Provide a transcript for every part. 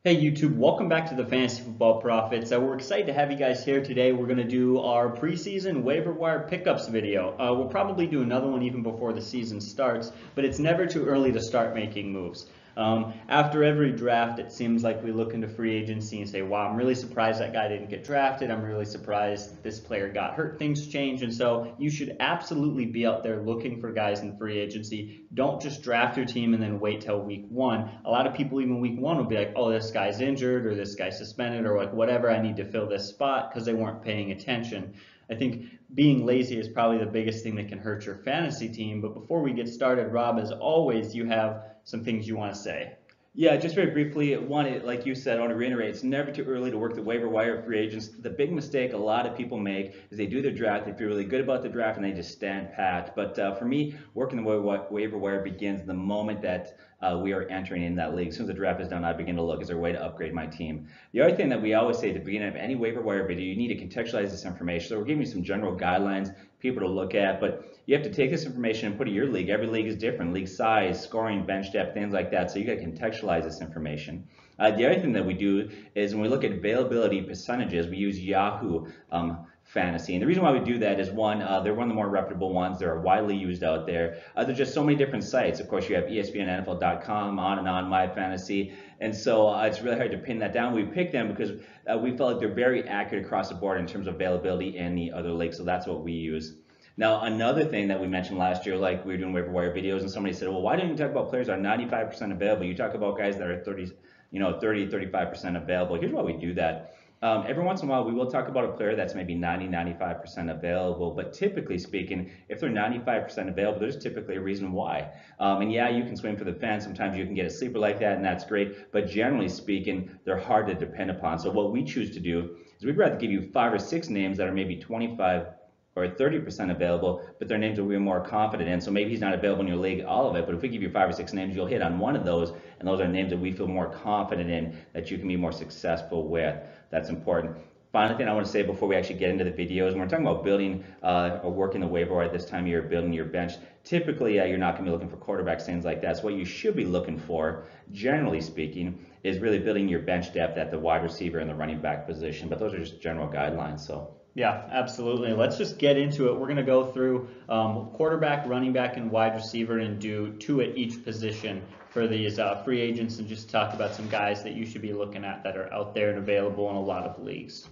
Hey YouTube, welcome back to the Fantasy Football Profits. We're excited to have you guys here today. We're going to do our preseason waiver wire pickups video. We'll probably do another one even before the season starts, but it's never too early to start making moves. After every draft, it seems like we look into free agency and say, wow, I'm really surprised that guy didn't get drafted. I'm really surprised this player got hurt. Things change. And so you should absolutely be out there looking for guys in free agency. Don't just draft your team and then wait till week one. A lot of people, even week one, will be like, oh, this guy's injured or this guy's suspended or like whatever, I need to fill this spot because they weren't paying attention. I think being lazy is probably the biggest thing that can hurt your fantasy team. But before we get started, Rob, as always, you have some things you want to say. Yeah, just very briefly, one, like you said, I want to reiterate, it's never too early to work the waiver wire free agents. The big mistake a lot of people make is they do their draft, they feel really good about the draft, and they just stand pat. But for me, working the waiver wire begins the moment that we are entering in that league. As soon as the draft is done, I begin to look, is there a way to upgrade my team? The other thing that we always say at the beginning of any waiver wire video, you need to contextualize this information. So we're giving you some general guidelines, people to look at, but you have to take this information and put it in your league. Every league is different, league size, scoring, bench depth, things like that. So you got to contextualize this information. The other thing that we do is when we look at availability percentages, we use Yahoo Fantasy. And the reason why we do that is one, they're one of the more reputable ones. They're widely used out there. There's just so many different sites. Of course, you have ESPN, NFL.com, on and on, My Fantasy. And so it's really hard to pin that down. We picked them because we felt like they're very accurate across the board in terms of availability in the other leagues. So that's what we use. Now, another thing that we mentioned last year, like we were doing waiver wire videos, and somebody said, well, why didn't you talk about players that are 95% available? You talk about guys that are 30, 35% available. Here's why we do that. Every once in a while, we will talk about a player that's maybe 95% available, but typically speaking, if they're 95% available, there's typically a reason why. And yeah, you can swing for the fence. Sometimes you can get a sleeper like that, and that's great. But generally speaking, they're hard to depend upon. So what we choose to do is we'd rather give you 5 or 6 names that are maybe 25 or 30% available, but their names that we're more confident in. So maybe he's not available in your league, all of it, but if we give you 5 or 6 names, you'll hit on one of those, and those are names that we feel more confident in, that you can be more successful with. That's important. Final thing I want to say before we actually get into the videos, when we're talking about building or working the waiver wire at this time of year, building your bench, typically you're not going to be looking for quarterbacks, things like that. So what you should be looking for, generally speaking, is really building your bench depth at the wide receiver and the running back position. But those are just general guidelines. So. Yeah, absolutely. Let's just get into it. We're going to go through quarterback, running back, and wide receiver and do 2 at each position for these free agents and just talk about some guys that you should be looking at that are out there and available in a lot of leagues.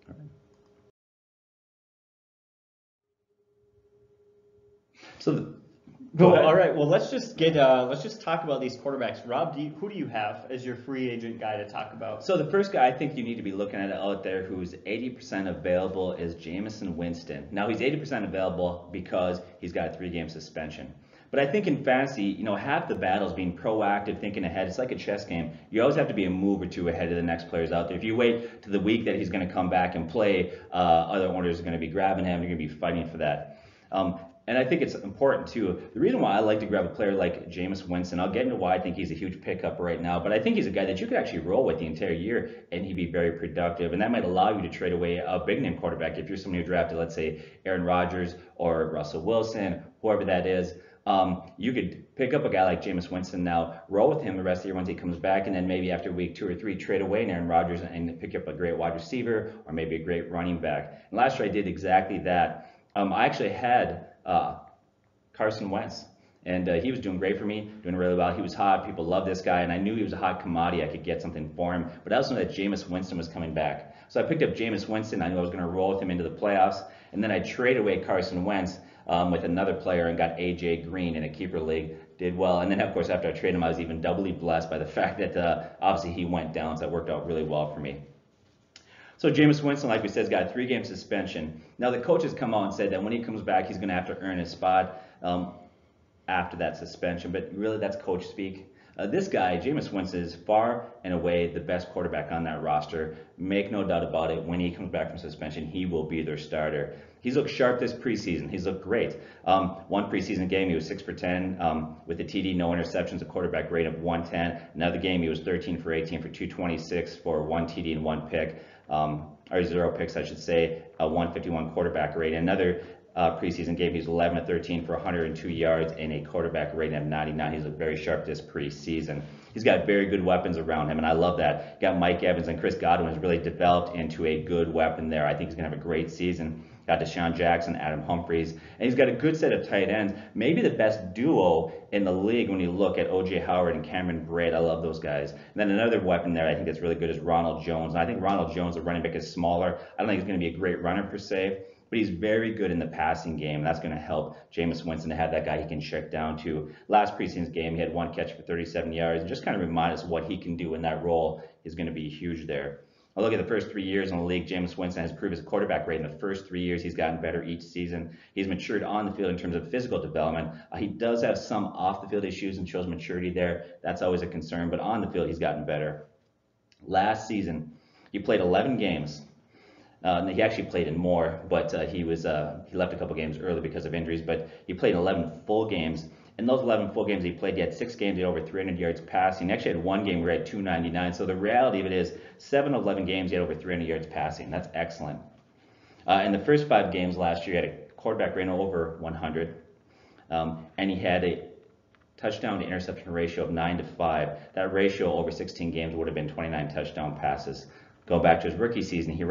All right. All right. Well, let's just talk about these quarterbacks. Rob, who do you have as your free agent guy to talk about? So the first guy I think you need to be looking at out there who's 80% available is Jameis Winston. Now he's 80% available because he's got a 3-game suspension. But I think in fantasy, half the battle is being proactive, thinking ahead. It's like a chess game. You always have to be a move or 2 ahead of the next players out there. If you wait to the week that he's going to come back and play, other owners are going to be grabbing him. You're going to be fighting for that. And I think it's important too. The reason why I like to grab a player like Jameis Winston, I'll get into why I think he's a huge pickup right now, but I think he's a guy that you could actually roll with the entire year and he'd be very productive. And that might allow you to trade away a big name quarterback. If you're somebody who drafted, let's say, Aaron Rodgers or Russell Wilson, whoever that is, you could pick up a guy like Jameis Winston now, roll with him the rest of the year once he comes back, and then maybe after week 2 or 3, trade away Aaron Rodgers and pick up a great wide receiver or maybe a great running back. And last year I did exactly that. I actually had Carson Wentz, and he was doing great for me, doing really well. He was hot. People love this guy, and I knew he was a hot commodity. I could get something for him, but I also knew that Jameis Winston was coming back. So I picked up Jameis Winston. I knew I was going to roll with him into the playoffs, and then I traded away Carson Wentz with another player and got A.J. Green in a keeper league. Did well, and then of course after I traded him, I was even doubly blessed by the fact that obviously he went down, so that worked out really well for me. So Jameis Winston, like we said, has got a 3-game suspension. Now the coaches come out and said that when he comes back, he's going to have to earn his spot after that suspension. But really, that's coach speak. This guy, Jameis Winston, is far and away the best quarterback on that roster. Make no doubt about it. When he comes back from suspension, he will be their starter. He's looked sharp this preseason. He's looked great. One preseason game, he was 6 for 10 with a TD, no interceptions, a quarterback rate of 110. Another game, he was 13 for 18 for 226 for 1 TD and 1 pick, or 0 picks, I should say, a 151 quarterback rate. Another preseason game. He's 11 of 13 for 102 yards and a quarterback rating of 99. He's looked very sharp this preseason. He's got very good weapons around him, and I love that. You got Mike Evans and Chris Godwin has really developed into a good weapon there. I think he's going to have a great season. Got Deshaun Jackson, Adam Humphries, and he's got a good set of tight ends. Maybe the best duo in the league when you look at O.J. Howard and Cameron Braid. I love those guys. And then another weapon there I think that's really good is Ronald Jones. And I think Ronald Jones, the running back, is smaller. I don't think he's going to be a great runner per se, but he's very good in the passing game. And that's going to help Jameis Winston to have that guy he can check down to. Last preseason's game, he had 1 catch for 37 yards. And just kind of remind us what he can do in that role is going to be huge there. I look at the first 3 years in the league, Jameis Winston has improved his quarterback rate in the first 3 years. He's gotten better each season. He's matured on the field in terms of physical development. He does have some off-the-field issues and shows maturity there. That's always a concern, but on the field, he's gotten better. Last season, he played 11 games. He actually played in more, but he left a couple games early because of injuries, but he played 11 full games. In those 11 full games he played, he had 6 games, he had over 300 yards passing. He actually had 1 game where he had 299. So the reality of it is 7 of 11 games he had over 300 yards passing. That's excellent. In the first 5 games last year, he had a quarterback rating over 100, and he had a touchdown to interception ratio of 9-5. That ratio over 16 games would have been 29 touchdown passes. Going back to his rookie season, he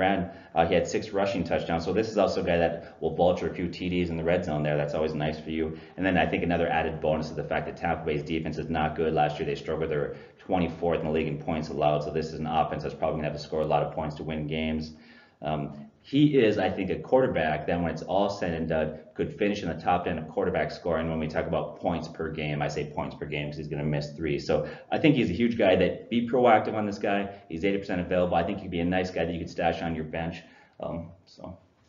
had 6 rushing touchdowns. So this is also a guy that will vulture a few TDs in the red zone there. That's always nice for you. And then I think another added bonus is the fact that Tampa Bay's defense is not good. Last year they struggled. They were 24th in the league in points allowed. So this is an offense that's probably going to have to score a lot of points to win games. He is, I think, a quarterback that when it's all said and done could finish in the top 10 of quarterback scoring. When we talk about points per game, I say points per game because he's going to miss 3. So I think he's a huge guy. That be proactive on this guy. He's 80% available. I think he'd be a nice guy that you could stash on your bench.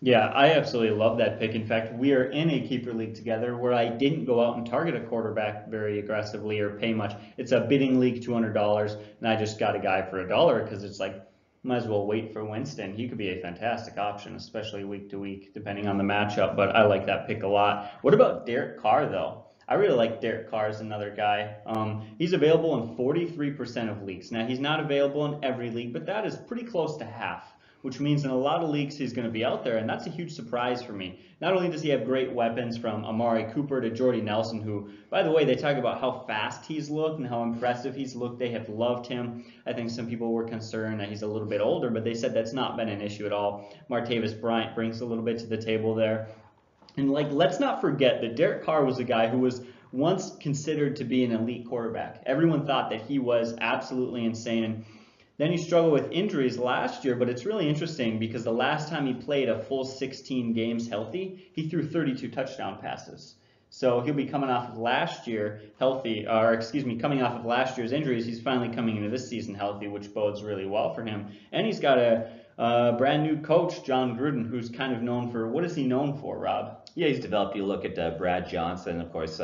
Yeah, I absolutely love that pick. In fact, we are in a keeper league together where I didn't go out and target a quarterback very aggressively or pay much. It's a bidding league, $200, and I just got a guy for $1 because it's like, might as well wait for Winston. He could be a fantastic option, especially week to week, depending on the matchup. But I like that pick a lot. What about Derek Carr, though? I really like Derek Carr as another guy. He's available in 43% of leagues. Now, he's not available in every league, but that is pretty close to half, which means in a lot of leagues he's going to be out there, and that's a huge surprise for me. Not only does he have great weapons from Amari Cooper to Jordy Nelson, who, by the way, they talk about how fast he's looked and how impressive he's looked. They have loved him. I think some people were concerned that he's a little bit older, but they said that's not been an issue at all. Martavis Bryant brings a little bit to the table there. And let's not forget that Derek Carr was a guy who was once considered to be an elite quarterback. Everyone thought that he was absolutely insane. And then he struggled with injuries last year, but it's really interesting because the last time he played a full 16 games healthy, he threw 32 touchdown passes. So he'll be coming off of last year coming off of last year's injuries. He's finally coming into this season healthy, which bodes really well for him. And he's got a brand new coach, John Gruden, who's kind of known for, what is he known for, Rob? Yeah, he's developed. You look at Brad Johnson, of course,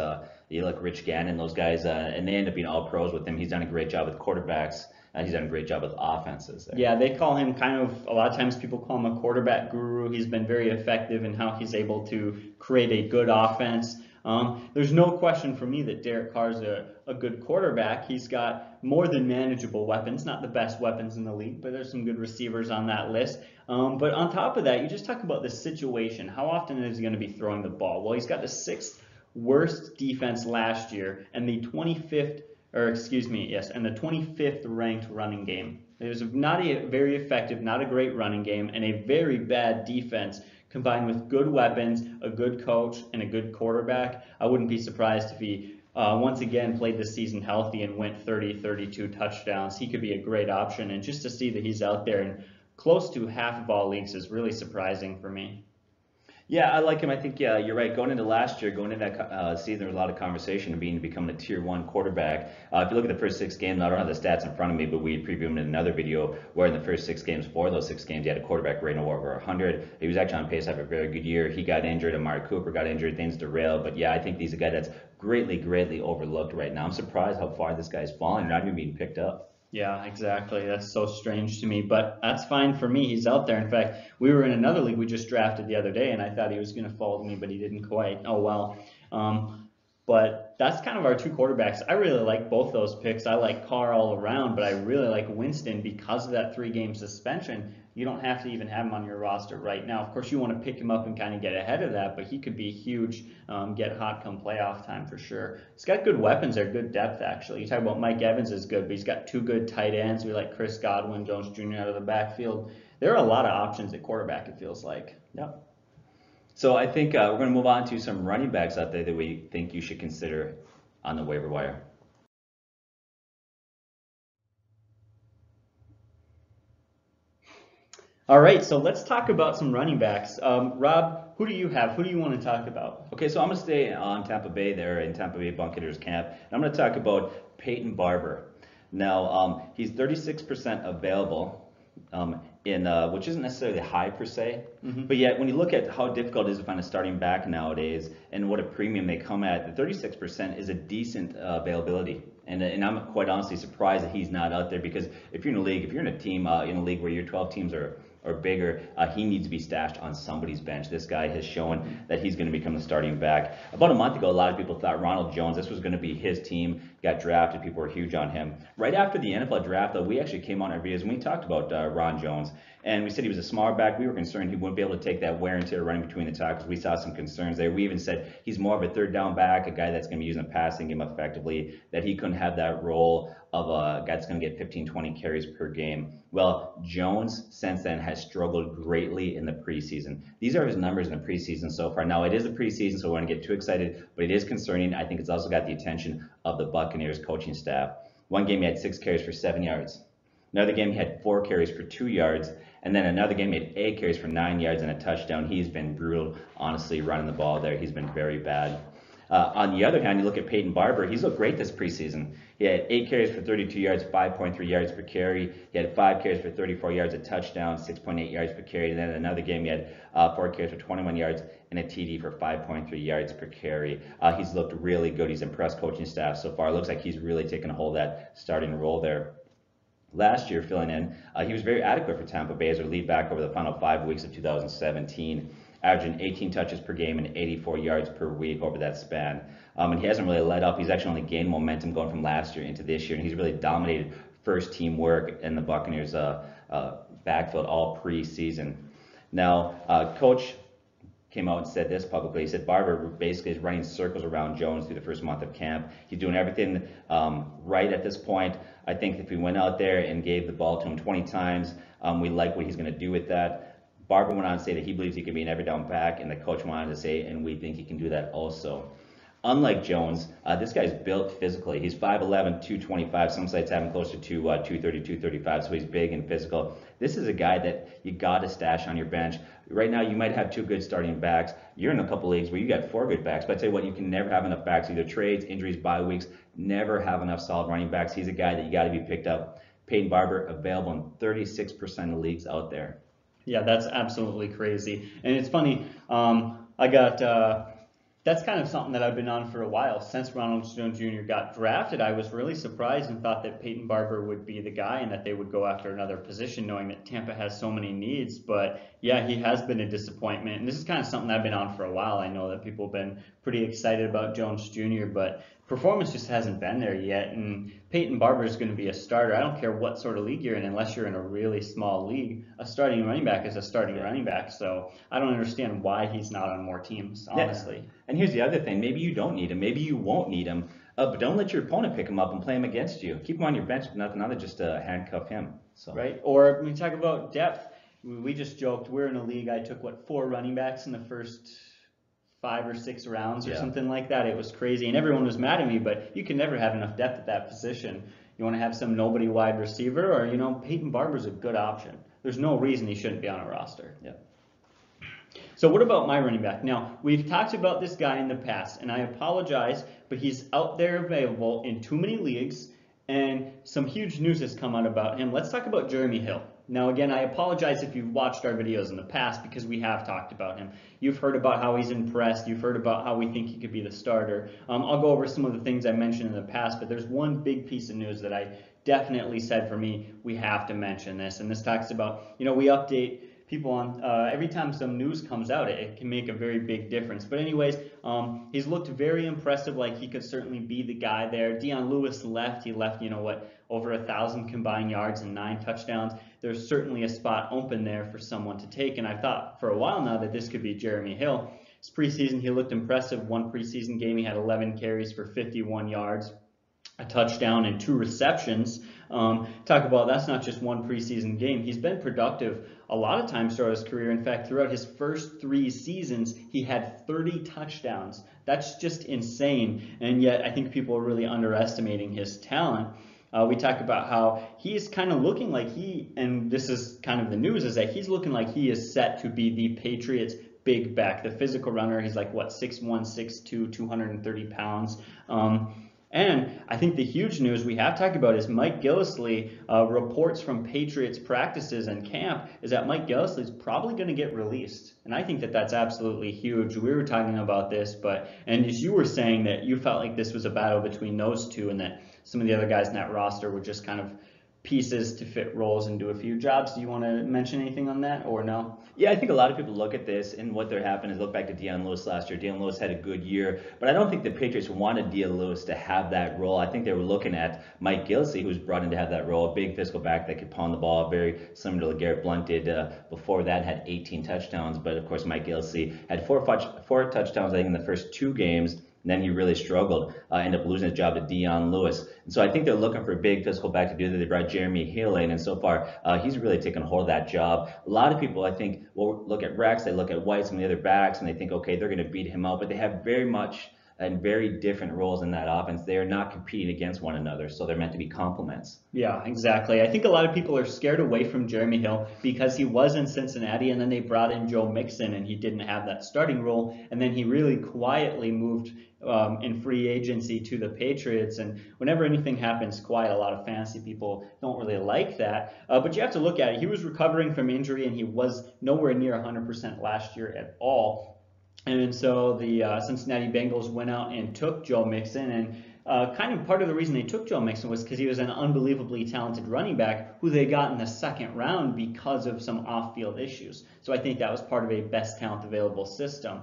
you look at Rich Gannon, those guys, and they end up being all pros with him. He's done a great job with quarterbacks. He's done a great job with offenses there. Yeah, they call him a lot of times people call him a quarterback guru. He's been very effective in how he's able to create a good offense. There's no question for me that Derek Carr's a good quarterback. He's got more than manageable weapons, not the best weapons in the league, but there's some good receivers on that list. But on top of that, you just talk about the situation. How often is he going to be throwing the ball? Well, he's got the 6th worst defense last year and the 25th ranked running game. It was not a very effective, not a great running game, and a very bad defense combined with good weapons, a good coach, and a good quarterback. I wouldn't be surprised if he once again played the season healthy and went 30, 32 touchdowns. He could be a great option, and just to see that he's out there in close to half of all leagues is really surprising for me. Yeah, I like him. I think, yeah, you're right. Going into last year, going into that season, there was a lot of conversation of becoming a tier 1 quarterback. If you look at the first 6 games, I don't have the stats in front of me, but we had previewed him in another video where in the first 6 games, 4 of those 6 games, he had a quarterback rating of over 100. He was actually on pace to have a very good year. He got injured. Amari Cooper got injured. Things derailed. But yeah, I think he's a guy that's greatly, greatly overlooked right now. I'm surprised how far this guy's fallen, not even being picked up. Yeah, exactly. That's so strange to me, but that's fine for me. He's out there. In fact, we were in another league we just drafted the other day, and I thought he was going to fall to me, but he didn't quite. Oh, well. But that's kind of our two quarterbacks. I really like both those picks. I like Carr all around, but I really like Winston because of that 3-game suspension. You don't have to even have him on your roster right now. Of course, you want to pick him up and kind of get ahead of that, but he could be huge, get hot come playoff time for sure. He's got good weapons there, good depth actually. You talk about Mike Evans is good, but he's got 2 good tight ends. We like Chris Godwin, Jones Jr. out of the backfield. There are a lot of options at quarterback, it feels like. Yep. So I think we're going to move on to some running backs out there that we think you should consider on the waiver wire. All right, so let's talk about some running backs. Rob, who do you have? Who do you want to talk about? Okay, so I'm going to stay on Tampa Bay there in Tampa Bay Buccaneers camp. And I'm going to talk about Peyton Barber. Now, he's 36% available, which isn't necessarily high per se, but yet when you look at how difficult it is to find a starting back nowadays and what a premium they come at, the 36% is a decent availability. And I'm quite honestly surprised that he's not out there, because if you're in a league, if you're in a team in a league where your 12 teams are bigger, he needs to be stashed on somebody's bench. This guy has shown that he's going to become the starting back. About a month ago, a lot of people thought Ronald Jones, this was going to be his team, got drafted. People were huge on him. Right after the NFL draft, though, we actually came on our videos and we talked about Ron Jones. And we said he was a smaller back. We were concerned he wouldn't be able to take that wear and tear running between the tackles. We saw some concerns there. We even said he's more of a third down back, a guy that's going to be using the passing game effectively, that he couldn't have that role of a guy that's going to get 15, 20 carries per game. Well, Jones, since then, has struggled greatly in the preseason. These are his numbers in the preseason so far. Now, it is a preseason, so we want to get too excited, but it is concerning. I think it's also got the attention of the Buccaneers coaching staff. One game, he had 6 carries for 7 yards. Another game, he had 4 carries for 2 yards. And then another game, he had 8 carries for 9 yards and a touchdown. He's been brutal, honestly, running the ball there. He's been very bad. On the other hand, you look at Peyton Barber. He's looked great this preseason. He had 8 carries for 32 yards, 5.3 yards per carry. He had 5 carries for 34 yards, a touchdown, 6.8 yards per carry. And then another game, he had 4 carries for 21 yards and a TD for 5.3 yards per carry. He's looked really good. He's impressed coaching staff so far. It looks like he's really taken a hold of that starting role there. Last year, filling in, he was very adequate for Tampa Bay as their lead back over the final 5 weeks of 2017, averaging 18 touches per game and 84 yards per week over that span. And he hasn't really let up. He's actually only gained momentum going from last year into this year, and he's really dominated first team work in the Buccaneers backfield all preseason. Now, Coach came out and said this publicly. He said Barber basically is running circles around Jones through the first month of camp. He's doing everything right at this point. I think if we went out there and gave the ball to him 20 times, we like what he's going to do with that. Barber went on to say that he believes he can be an every down back, and the coach went on to say, and we think he can do that also. Unlike Jones, this guy's built physically. He's 5'11", 225. Some sites have him closer to 230, 235, so he's big and physical. This is a guy that you got to stash on your bench. Right now, you might have 2 good starting backs. You're in a couple leagues where you got 4 good backs, but I tell you what, you can never have enough backs. Either trades, injuries, bye weeks, never have enough solid running backs. He's a guy that you got to be picked up. Peyton Barber, available in 36% of leagues out there. Yeah, that's absolutely crazy. And it's funny, that's kind of something that I've been on for a while. Since Ronald Jones Jr. got drafted, I was really surprised and thought that Peyton Barber would be the guy and that they would go after another position, knowing that Tampa has so many needs. But yeah, he has been a disappointment. And this is kind of something I've been on for a while. I know that people have been pretty excited about Jones Jr., but performance just hasn't been there yet. And Peyton Barber is going to be a starter. I don't care what sort of league you're in, unless you're in a really small league. A starting running back is a starting running back. So I don't understand why he's not on more teams, honestly. Yeah. And here's the other thing. Maybe you don't need him. Maybe you won't need him. But don't let your opponent pick him up and play him against you. Keep him on your bench, nothing other just handcuff him. So. Right. Or when we talk about depth, we just joked we're in a league. I took 4 running backs in the first 5 or 6 rounds or something like that. It was crazy, and everyone was mad at me. But you can never have enough depth at that position. You want to have some nobody wide receiver, or Peyton Barber's a good option. There's no reason he shouldn't be on a roster. Yeah. So what about my running back? Now, we've talked about this guy in the past, and I apologize, but he's out there available in too many leagues, and some huge news has come out about him. Let's talk about Jeremy Hill. Now, again, I apologize if you've watched our videos in the past, because we have talked about him. You've heard about how he's impressed. You've heard about how we think he could be the starter. I'll go over some of the things I mentioned in the past, but there's one big piece of news that I definitely said for me, we have to mention this. And this talks about, we update people on every time some news comes out, it can make a very big difference. But anyways, he's looked very impressive, like he could certainly be the guy there. Dion Lewis left. He left, over 1,000 combined yards and 9 touchdowns. There's certainly a spot open there for someone to take, and I thought for a while now that this could be Jeremy Hill. His preseason, he looked impressive. One preseason game, he had 11 carries for 51 yards, a touchdown, and 2 receptions. Talk about that's not just one preseason game. He's been productive a lot of times throughout his career. In fact, throughout his first 3 seasons, he had 30 touchdowns. That's just insane, and yet I think people are really underestimating his talent. We talk about how he's kind of looking like and this is kind of the news, is that he's looking like he is set to be the Patriots' big back, the physical runner. He's like, 6'1", 6'2", 230 pounds. And I think the huge news we have talked about is Mike Gillislee. Reports from Patriots practices and camp is that Mike Gillislee is probably going to get released. And I think that that's absolutely huge. We were talking about this, and as you were saying that you felt like this was a battle between those two and that some of the other guys in that roster were just kind of pieces to fit roles and do a few jobs. Do you want to mention anything on that or no? Yeah, I think a lot of people look at this and what they're happening is look back to Dion Lewis last year. Dion Lewis had a good year, but I don't think the Patriots wanted Dion Lewis to have that role. I think they were looking at Mike Gillislee, who was brought in to have that role, a big physical back that could pound the ball, very similar to LeGarrette Blount did before that, had 18 touchdowns. But of course, Mike Gillislee had four touchdowns, I think, in the first 2 games. And then he really struggled, ended up losing his job to Dion Lewis. And so I think they're looking for a big physical back to do that. They brought Jeremy Hill in, and so far he's really taken hold of that job. A lot of people, I think, will look at Rex, they look at White, some of the other backs, and they think, okay, they're going to beat him out. But they have very much and very different roles in that offense. They are not competing against one another, so they're meant to be complements. Yeah, exactly. I think a lot of people are scared away from Jeremy Hill because he was in Cincinnati, and then they brought in Joe Mixon, and he didn't have that starting role, and then he really quietly moved in free agency to the Patriots. And whenever anything happens quiet, a lot of fantasy people don't really like that. But you have to look at it. He was recovering from injury, and he was nowhere near 100% last year at all. And so the Cincinnati Bengals went out and took Joe Mixon, and kind of part of the reason they took Joe Mixon was because he was an unbelievably talented running back who they got in the second round because of some off-field issues. So I think that was part of a best talent available system.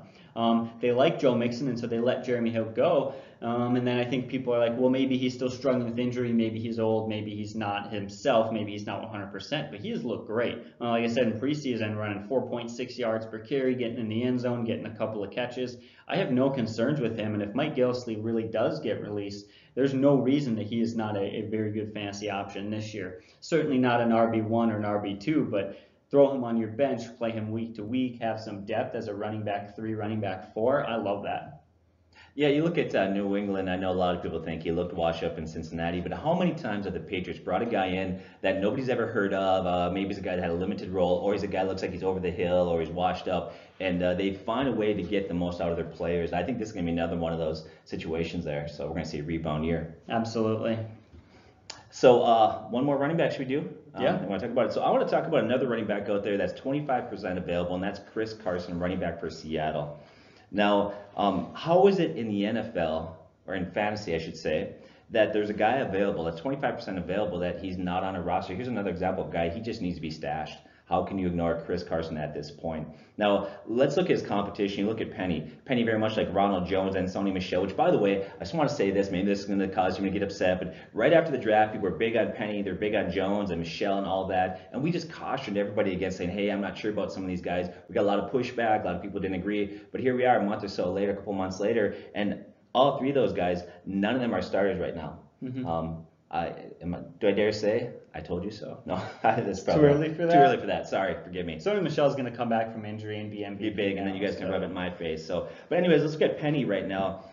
They liked Joe Mixon, and so they let Jeremy Hill go. And then I think people are like, well, maybe he's still struggling with injury, maybe he's old, maybe he's not himself, maybe he's not 100%, but he has looked great. Like I said, in preseason, running 4.6 yards per carry, getting in the end zone, getting a couple of catches. I have no concerns with him, and if Mike Gillislee really does get released, there's no reason that he is not a very good fantasy option this year. Certainly not an RB1 or an RB2, but throw him on your bench, play him week to week, have some depth as a running back 3, running back 4. I love that. Yeah, you look at New England, I know a lot of people think he looked washed up in Cincinnati, but how many times have the Patriots brought a guy in that nobody's ever heard of, maybe he's a guy that had a limited role, or he's a guy that looks like he's over the hill, or he's washed up, and they find a way to get the most out of their players. I think this is going to be another one of those situations there, so we're going to see a rebound year. Absolutely. So one more running back should we do? Yeah. I want to talk about it. So I want to talk about another running back out there that's 25% available, and that's Chris Carson, running back for Seattle. Now, how is it in the NFL, or in fantasy, I should say, that there's a guy available, that's 25% available, that he's not on a roster? Here's another example of a guy, he just needs to be stashed. How can you ignore Chris Carson at this point? Now, let's look at his competition. You look at Penny. Penny very much like Ronald Jones and Sony Michel, which, by the way, I just want to say this. Maybe this is going to cause you to get upset, but right after the draft, people were big on Penny. They're big on Jones and Michel and all that. And we just cautioned everybody against saying, hey, I'm not sure about some of these guys. We got a lot of pushback. A lot of people didn't agree. But here we are a month or so later, a couple months later, and all 3 of those guys, none of them are starters right now. Mm-hmm. Do I dare say I told you so? No, that's too early for that. Too early for that. Sorry, forgive me. Sony Michel's going to come back from injury and be MVP. Be big, and then you guys can rub it in my face. So, but anyways, let's look at Penny right now.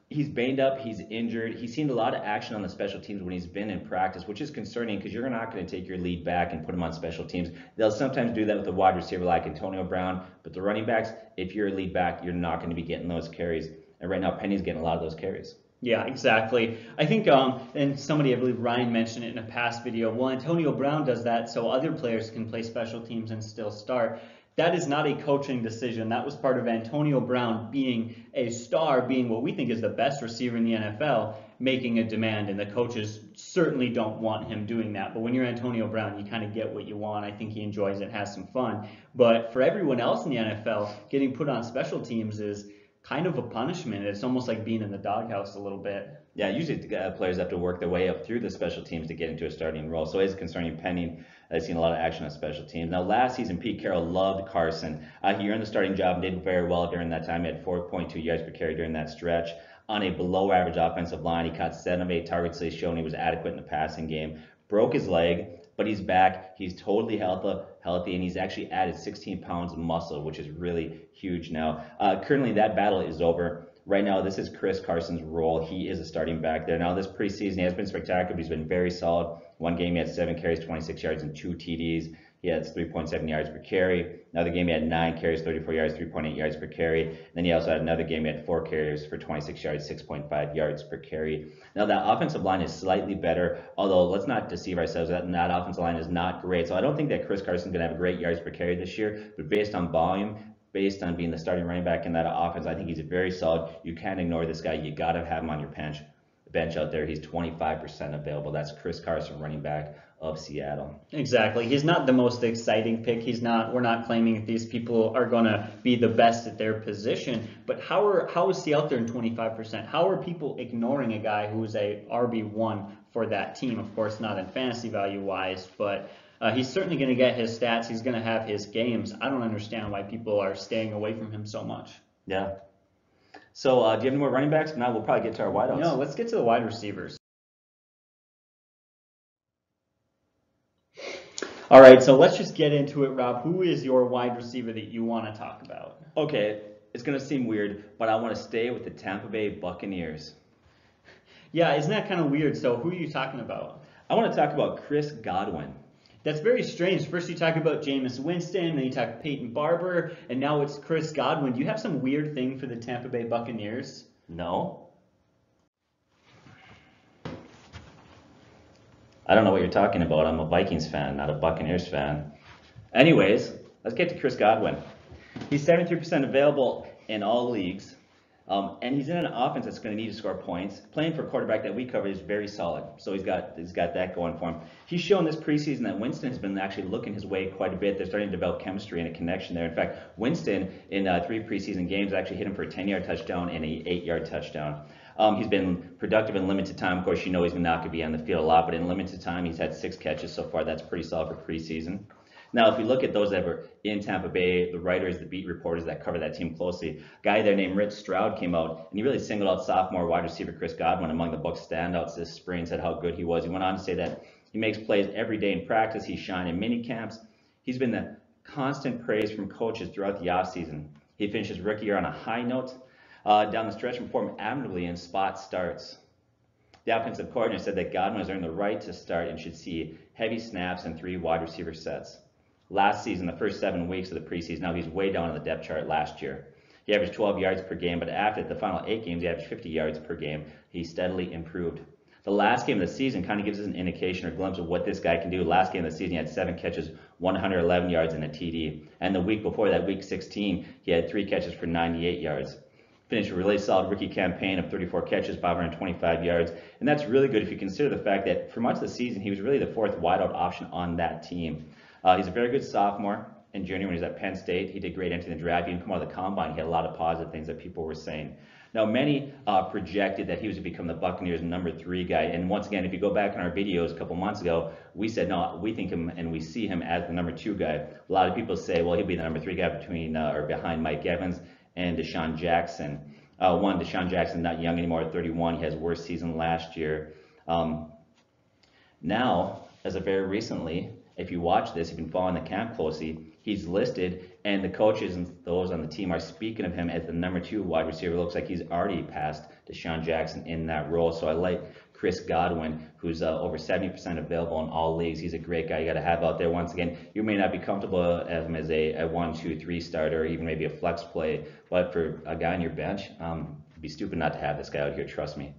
He's banged up. He's injured. He's seen a lot of action on the special teams when he's been in practice, which is concerning because you're not going to take your lead back and put him on special teams. They'll sometimes do that with a wide receiver like Antonio Brown, but the running backs, if you're a lead back, you're not going to be getting those carries. And right now, Penny's getting a lot of those carries. Yeah, exactly. I think, and somebody, I believe Ryan mentioned it in a past video, well, Antonio Brown does that so other players can play special teams and still start. That is not a coaching decision. That was part of Antonio Brown being a star, being what we think is the best receiver in the NFL, making a demand, and the coaches certainly don't want him doing that. But when you're Antonio Brown, you kind of get what you want. I think he enjoys it, has some fun. But for everyone else in the NFL, getting put on special teams is kind of a punishment. It's almost like being in the doghouse a little bit. Yeah, usually players have to work their way up through the special teams to get into a starting role. So it is concerning pending. I've seen a lot of action on special teams. Now, last season, Pete Carroll loved Carson. He earned the starting job and did very well during that time. He had 4.2 yards per carry during that stretch. On a below-average offensive line, he caught 7 of 8 targets, so he's shown he was adequate in the passing game. Broke his leg, but he's back. He's totally healthy, and he's actually added 16 pounds of muscle, which is really huge now. Currently, that battle is over. Right now, this is Chris Carson's role. He is a starting back there. Now, this preseason, he has been spectacular, but he's been very solid. One game, he had 7 carries, 26 yards, and 2 TDs. He had 3.7 yards per carry. Another game, he had 9 carries, 34 yards, 3.8 yards per carry. Then he also had another game, he had 4 carries for 26 yards, 6.5 yards per carry. Now, that offensive line is slightly better, although let's not deceive ourselves that offensive line is not great. So I don't think that Chris Carson's going to have a great yards per carry this year, but based on volume, based on being the starting running back in that offense, I think he's very solid. You can't ignore this guy. You got to have him on your bench out there. He's 25% available. That's Chris Carson, running back of Seattle. Exactly. He's not the most exciting pick. We're not claiming that these people are going to be the best at their position, but how is he out there in 25%? How are people ignoring a guy who is a RB1 for that team? Of course, not in fantasy value wise, but he's certainly going to get his stats. He's going to have his games. I don't understand why people are staying away from him so much. Yeah. So do you have any more running backs? If not, we'll probably get to our wideouts. No, let's get to the wide receivers. All right, so let's just get into it, Rob. Who is your wide receiver that you want to talk about? Okay, it's going to seem weird, but I want to stay with the Tampa Bay Buccaneers. Yeah, isn't that kind of weird? So who are you talking about? I want to talk about Chris Godwin. That's very strange. First you talk about Jameis Winston, then you talk Peyton Barber, and now it's Chris Godwin. Do you have some weird thing for the Tampa Bay Buccaneers? No. I don't know what you're talking about. I'm a Vikings fan, not a Buccaneers fan. Anyways, let's get to Chris Godwin. He's 73% available in all leagues. And he's in an offense that's going to need to score points. Playing for a quarterback that we cover is very solid. So he's got that going for him. He's shown this preseason that Winston has been actually looking his way quite a bit. They're starting to develop chemistry and a connection there. In fact, Winston in 3 preseason games actually hit him for a 10-yard touchdown and an 8-yard touchdown. He's been productive in limited time. Of course, you know he's not going to be on the field a lot, but in limited time, he's had 6 catches so far. That's pretty solid for preseason. Now, if we look at those that were in Tampa Bay, the writers, the beat reporters that cover that team closely, a guy there named Rich Stroud came out, and he really singled out sophomore wide receiver Chris Godwin among the Bucs standouts this spring, said how good he was. He went on to say that he makes plays every day in practice. He's shined in mini camps. He's been the constant praise from coaches throughout the offseason. He finished his rookie year on a high note. Down the stretch, performed admirably in spot starts. The offensive coordinator said that Godwin has earned the right to start and should see heavy snaps and 3 wide receiver sets. Last season, the first 7 weeks of the preseason, now he's way down on the depth chart last year. He averaged 12 yards per game, but after the final 8 games, he averaged 50 yards per game. He steadily improved. The last game of the season kind of gives us an indication or glimpse of what this guy can do. Last game of the season, he had 7 catches, 111 yards, and a TD. And the week before that, week 16, he had 3 catches for 98 yards. Finished a really solid rookie campaign of 34 catches, 525 yards. And that's really good if you consider the fact that for much of the season, he was really the 4th wideout option on that team. He's a very good sophomore and junior when he was at Penn State. He did great entering the draft. He didn't come out of the combine. He had a lot of positive things that people were saying. Now, many projected that he was to become the Buccaneers' number 3 guy. And once again, if you go back in our videos a couple months ago, we said, no, we think him and we see him as the number 2 guy. A lot of people say, well, he'll be the number 3 guy behind Mike Evans and Deshaun Jackson. Deshaun Jackson, not young anymore at 31. He has worst season last year. Now, as of very recently, if you watch this, you've been following the camp closely, he's listed, and the coaches and those on the team are speaking of him as the number 2 wide receiver. It looks like he's already passed Deshaun Jackson in that role. So I like Chris Godwin, who's over 70% available in all leagues. He's a great guy you got to have out there. Once again, you may not be comfortable as him as a 1, 2, 3 starter, or even maybe a flex play, but for a guy on your bench, it'd be stupid not to have this guy out here, trust me.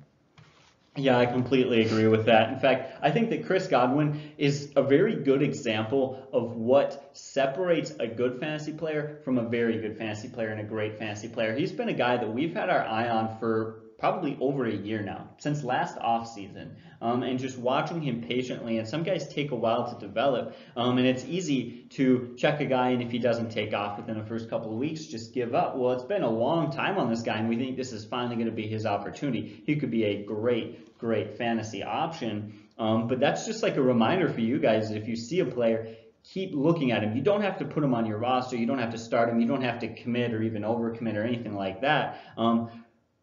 Yeah, I completely agree with that. In fact, I think that Chris Godwin is a very good example of what separates a good fantasy player from a very good fantasy player and a great fantasy player. He's been a guy that we've had our eye on for probably over a year now, since last offseason, and just watching him patiently. And some guys take a while to develop, and it's easy to check a guy, and if he doesn't take off within the first couple of weeks, just give up. Well, it's been a long time on this guy, and we think this is finally going to be his opportunity. He could be a great fantasy option. But that's just like a reminder for you guys, if you see a player, keep looking at him. You don't have to put him on your roster. You don't have to start him. You don't have to commit or even overcommit or anything like that.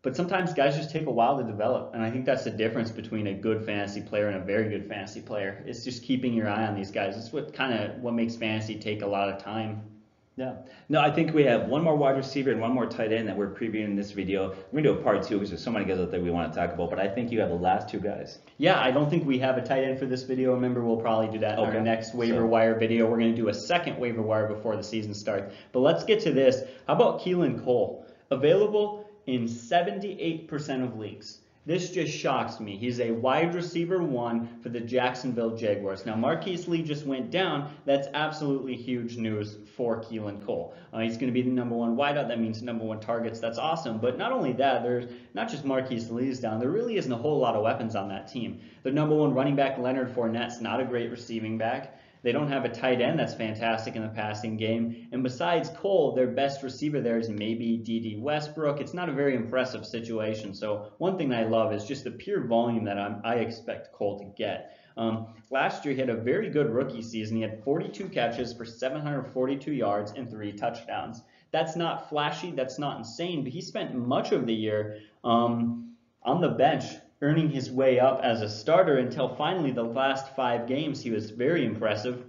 But sometimes guys just take a while to develop, and I think that's the difference between a good fantasy player and a very good fantasy player. It's just keeping your eye on these guys. It's what makes fantasy take a lot of time. Yeah. No, I think we have one more wide receiver and one more tight end that we're previewing in this video. We're going to do a part 2 because there's so many guys out there we want to talk about, but I think you have the last 2 guys. Yeah, I don't think we have a tight end for this video. Remember, we'll probably do that in our next waiver wire video. We're going to do a second waiver wire before the season starts. But let's get to this. How about Keelan Cole? Available in 78% of leagues. This just shocks me. He's a wide receiver 1 for the Jacksonville Jaguars. Now, Marquise Lee just went down. That's absolutely huge news for Keelan Cole. He's going to be the #1 wideout. That means #1 targets. That's awesome. But not only that, there's not just Marquise Lee's down. There really isn't a whole lot of weapons on that team. The #1 running back, Leonard Fournette's not a great receiving back. They don't have a tight end that's fantastic in the passing game. And besides Cole, their best receiver there is maybe D.D. Westbrook. It's not a very impressive situation. So one thing I love is just the pure volume that I expect Cole to get. Last year, he had a very good rookie season. He had 42 catches for 742 yards and 3 touchdowns. That's not flashy. That's not insane. But he spent much of the year on the bench, earning his way up as a starter until finally the last 5 games he was very impressive.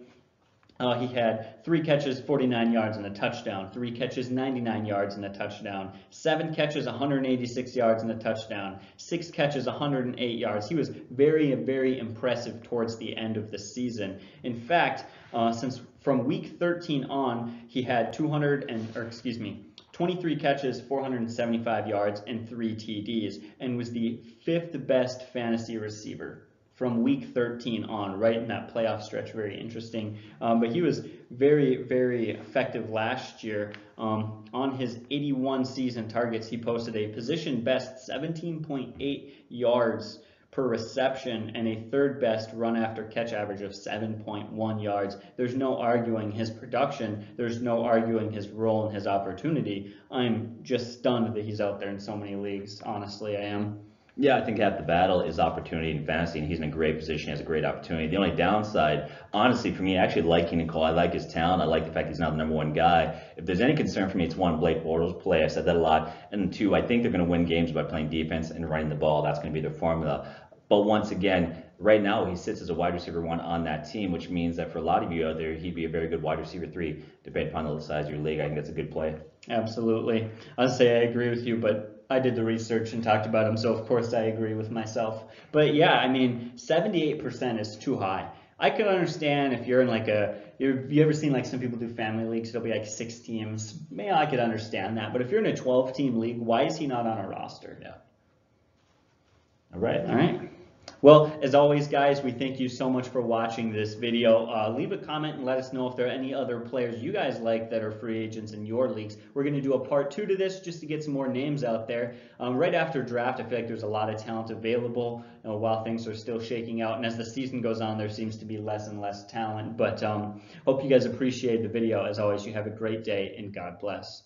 He had 3 catches, 49 yards and a touchdown, 3 catches, 99 yards and a touchdown, 7 catches, 186 yards and a touchdown, 6 catches, 108 yards. He was very impressive towards the end of the season. In fact, since from week 13 on, he had 23 catches, 475 yards, and 3 TDs, and was the 5th best fantasy receiver from week 13 on, right in that playoff stretch. Very interesting. But he was very effective last year. On his 81 season targets, he posted a position best 17.8 yards per reception and a 3rd best run after catch average of 7.1 yards. There's no arguing his production. There's no arguing his role and his opportunity. I'm just stunned that he's out there in so many leagues. Honestly, I am. Yeah, I think half the battle is opportunity in fantasy, and he's in a great position. He has a great opportunity. The only downside, honestly, for me, I actually like Keelan Cole. I like his talent. I like the fact he's not the #1 guy. If there's any concern for me, it's 1, Blake Bortles' play. I've said that a lot. And 2, I think they're going to win games by playing defense and running the ball. That's going to be their formula. But once again, right now he sits as a wide receiver 1 on that team, which means that for a lot of you out there, he'd be a very good wide receiver 3, depending upon the size of your league. I think that's a good play. Absolutely. I'll say I agree with you, but I did the research and talked about him, so of course I agree with myself. But yeah, I mean, 78% is too high. I could understand if you're in like you ever seen like some people do family leagues, it'll be like 6 teams. Maybe I could understand that. But if you're in a 12-team league, why is he not on a roster? Yeah. All right. Well, as always, guys, we thank you so much for watching this video. Leave a comment and let us know if there are any other players you guys like that are free agents in your leagues. We're going to do a part 2 to this just to get some more names out there. Right after draft, I feel like there's a lot of talent available while things are still shaking out. And as the season goes on, there seems to be less and less talent. But hope you guys appreciate the video. As always, you have a great day and God bless.